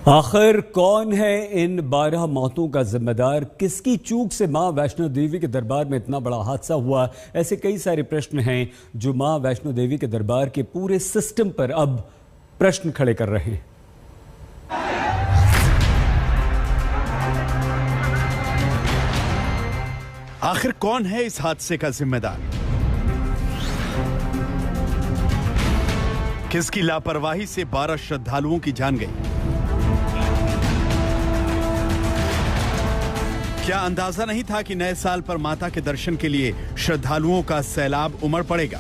आखिर कौन है इन 12 मौतों का जिम्मेदार? किसकी चूक से मां वैष्णो देवी के दरबार में इतना बड़ा हादसा हुआ? ऐसे कई सारे प्रश्न हैं जो मां वैष्णो देवी के दरबार के पूरे सिस्टम पर अब प्रश्न खड़े कर रहे हैं। आखिर कौन है इस हादसे का जिम्मेदार? किसकी लापरवाही से 12 श्रद्धालुओं की जान गई? क्या अंदाजा नहीं था कि नए साल पर माता के दर्शन के लिए श्रद्धालुओं का सैलाब उमड़ पड़ेगा?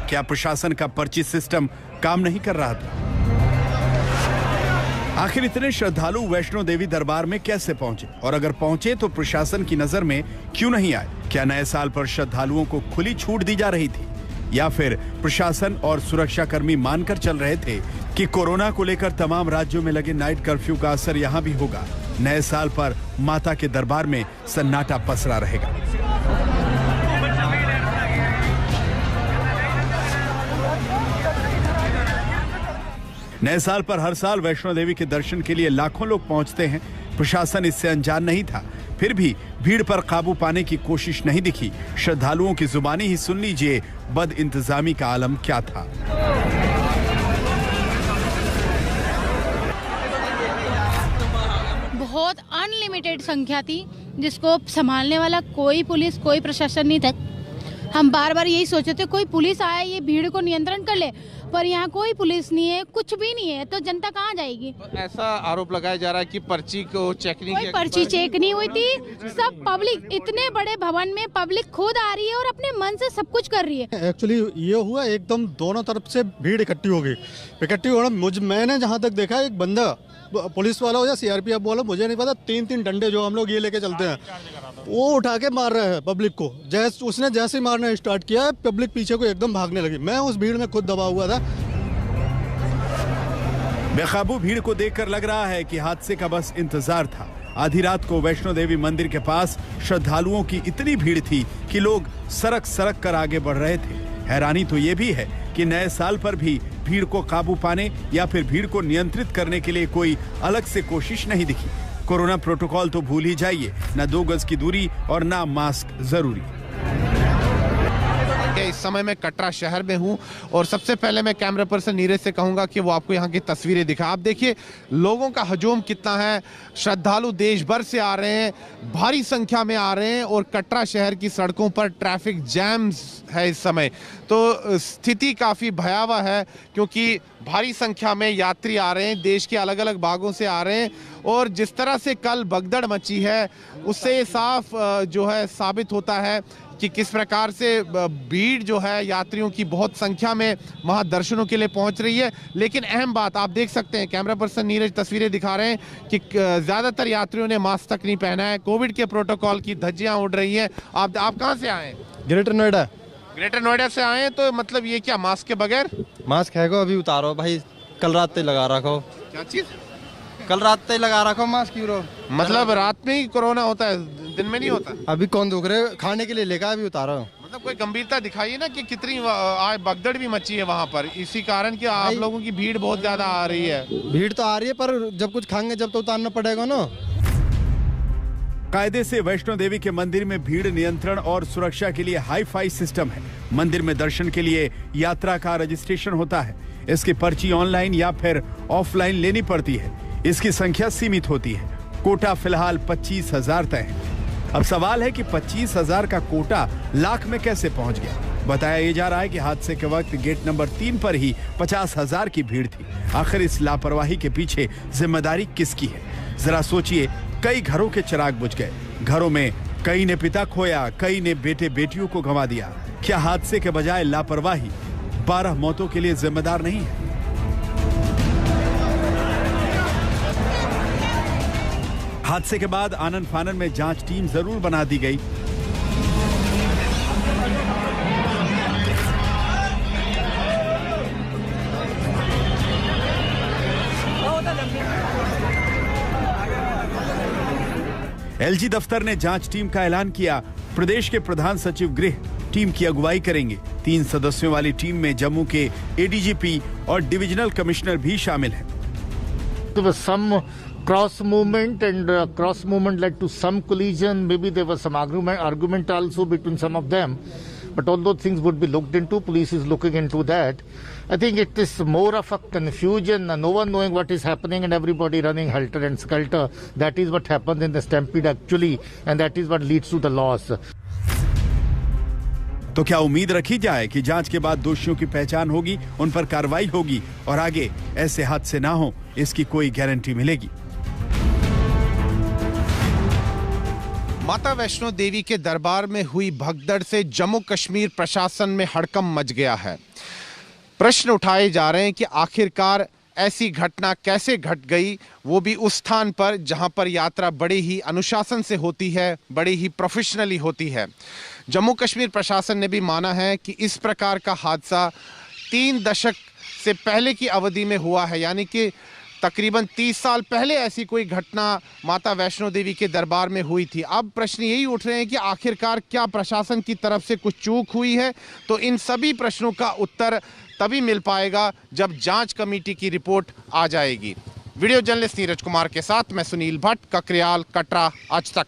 क्या प्रशासन का पर्ची सिस्टम काम नहीं कर रहा था? आखिर इतने श्रद्धालु वैष्णो देवी दरबार में कैसे पहुंचे, और अगर पहुंचे तो प्रशासन की नजर में क्यों नहीं आए? क्या नए साल पर श्रद्धालुओं को खुली छूट दी जा रही थी, या फिर प्रशासन और सुरक्षाकर्मी मानकर चल रहे थे कि कोरोना को लेकर तमाम राज्यों में लगे नाइट कर्फ्यू का असर यहां भी होगा? नए साल पर माता के दरबार में सन्नाटा पसरा रहेगा। नए साल पर हर साल वैष्णो देवी के दर्शन के लिए लाखों लोग पहुंचते हैं। प्रशासन इससे अनजान नहीं था, फिर भी भीड़ पर काबू पाने की कोशिश नहीं दिखी। श्रद्धालुओं की जुबानी ही सुन लीजिए बद इंतजामी का आलम क्या था। बहुत अनलिमिटेड संख्या थी जिसको संभालने वाला कोई पुलिस, कोई प्रशासन नहीं था। हम बार बार यही सोचे थे कोई पुलिस आए ये भीड़ को नियंत्रण कर ले, पर यहाँ कोई पुलिस नहीं है, कुछ भी नहीं है, तो जनता कहाँ जाएगी? ऐसा आरोप लगाया जा रहा है कि पर्ची को चेक नहीं किया। पर्ची चेक नहीं हुई थी। सब पब्लिक, इतने बड़े भवन में पब्लिक खुद आ रही है और अपने मन से सब कुछ कर रही है। एक्चुअली ये हुआ एकदम दोनों तरफ से भीड़ इकट्ठी हो गई। मैंने जहाँ तक देखा, एक बंदा पुलिस वाला हो या सीआरपीएफ वाला मुझे नहीं पता, 3 डंडे जो हम लोग ये लेके चलते हैं वो उठा के मार रहे हैं पब्लिक को। उसने जैसे ही मारना स्टार्ट किया, पब्लिक पीछे को एकदम भागने लगी। मैं उस भीड़ में खुद दबा हुआ था। बेकाबू भीड़ को देखकर लग रहा है कि हादसे का बस इंतजार था। आधी रात को वैष्णो देवी मंदिर के पास श्रद्धालुओं की इतनी भीड़ थी कि लोग सरक सरक कर आगे बढ़ रहे थे। हैरानी तो ये भी है कि नए साल पर भी भीड़ को काबू पाने या फिर भीड़ को नियंत्रित करने के लिए कोई अलग से कोशिश नहीं दिखी। कोरोना प्रोटोकॉल तो भूल ही जाइए, न 2 गज की दूरी और न मास्क जरूरी। इस समय मैं कटरा शहर में हूं और सबसे पहले मैं कैमरा पर्सन नीरज से कहूंगा कि वो आपको यहां की तस्वीरें दिखा। आप देखिए लोगों का हजूम कितना है। श्रद्धालु देश भर से आ रहे हैं, भारी संख्या में आ रहे हैं और कटरा शहर की सड़कों पर ट्रैफिक जैम्स है इस समय। तो स्थिति काफ़ी भयावह है क्योंकि भारी संख्या में यात्री आ रहे हैं, देश के अलग अलग भागों से आ रहे हैं। और जिस तरह से कल भगदड़ मची है उससे साफ जो है साबित होता है कि किस प्रकार से भीड़ जो है यात्रियों की बहुत संख्या में वहां दर्शनों के लिए पहुंच रही है। लेकिन अहम बात आप देख सकते हैं, कैमरा पर्सन नीरज तस्वीरें दिखा रहे हैं कि ज़्यादातर यात्रियों ने मास्क तक नहीं पहना है। कोविड के प्रोटोकॉल की धज्जियां उड़ रही हैं। आप कहाँ से आए हैं? ग्रेटर नोएडा। ग्रेटर नोएडा से आए हैं, तो मतलब ये क्या मास्क के बगैर? मास्क है को अभी उतारो भाई, कल रात तक लगा रखो। क्या चीज़? कल रात तक लगा रखो मास्क। यूरो मतलब रात में ही कोरोना होता है, दिन में नहीं होता? अभी कौन दुख रहे, खाने के लिए लेगा, अभी उतारो। मतलब कोई गंभीरता दिखाइए ना कि कितनी भगदड़ भी मची है वहाँ पर, इसी कारण कि आप लोगों की भीड़ बहुत ज्यादा आ रही है। भीड़ तो आ रही है, पर जब कुछ खाएंगे जब तो उतारना पड़ेगा ना। कायदे से वैष्णो देवी के मंदिर में भीड़ नियंत्रण और सुरक्षा के लिए हाई फाई सिस्टम है। मंदिर में दर्शन के लिए यात्रा का रजिस्ट्रेशन होता है। इसकी पर्ची ऑनलाइन या फिर ऑफलाइन लेनी पड़ती है। इसकी संख्या सीमित होती है। कोटा फिलहाल 25,000 तय है। अब सवाल है कि 25,000 का कोटा लाख में कैसे पहुंच गया? बताया जा रहा है कि हादसे के वक्त गेट नंबर 3 पर ही 50,000 की भीड़ थी। आखिर इस लापरवाही के पीछे जिम्मेदारी किसकी है? जरा सोचिए, कई घरों के चिराग बुझ गए। घरों में कई ने पिता खोया, कई ने बेटे बेटियों को गंवा दिया। क्या हादसे के बजाय लापरवाही 12 मौतों के लिए जिम्मेदार नहीं है? हादसे के बाद आनन फानन में जांच टीम जरूर बना दी गई। एलजी दफ्तर ने जांच टीम का ऐलान किया। प्रदेश के प्रधान सचिव गृह टीम की अगुवाई करेंगे। 3 सदस्यों वाली टीम में जम्मू के एडीजीपी और डिविजनल कमिश्नर भी शामिल हैं। There was some cross movement and cross movement led to some collision. Maybe there was some argument also between some of them. But all those things would be looked into. Police is looking into that. I think it is more of a confusion, no one knowing what is happening and everybody running helter and skelter. That is what happens in the stampede actually, and that is what leads to the loss. तो क्या उम्मीद रखी जाए कि जांच के बाद दोषियों की पहचान होगी, उन पर कार्रवाई होगी और आगे ऐसे हादसे ना हो, इसकी कोई गारंटी मिलेगी? माता वैष्णो देवी के दरबार में हुई भगदड़ से जम्मू कश्मीर प्रशासन में हड़कंप मच गया है। प्रश्न उठाए जा रहे हैं कि आखिरकार ऐसी घटना कैसे घट गई, वो भी उस स्थान पर जहां पर यात्रा बड़े ही अनुशासन से होती है, बड़ी ही प्रोफेशनली होती है। जम्मू कश्मीर प्रशासन ने भी माना है कि इस प्रकार का हादसा 3 दशक से पहले की अवधि में हुआ है, यानी कि तकरीबन 30 साल पहले ऐसी कोई घटना माता वैष्णो देवी के दरबार में हुई थी। अब प्रश्न यही उठ रहे हैं कि आखिरकार क्या प्रशासन की तरफ से कुछ चूक हुई है? तो इन सभी प्रश्नों का उत्तर तभी मिल पाएगा जब जांच कमेटी की रिपोर्ट आ जाएगी। वीडियो जर्नलिस्ट नीरज कुमार के साथ मैं सुनील भट्ट, ककरियाल, कटरा, आज तक।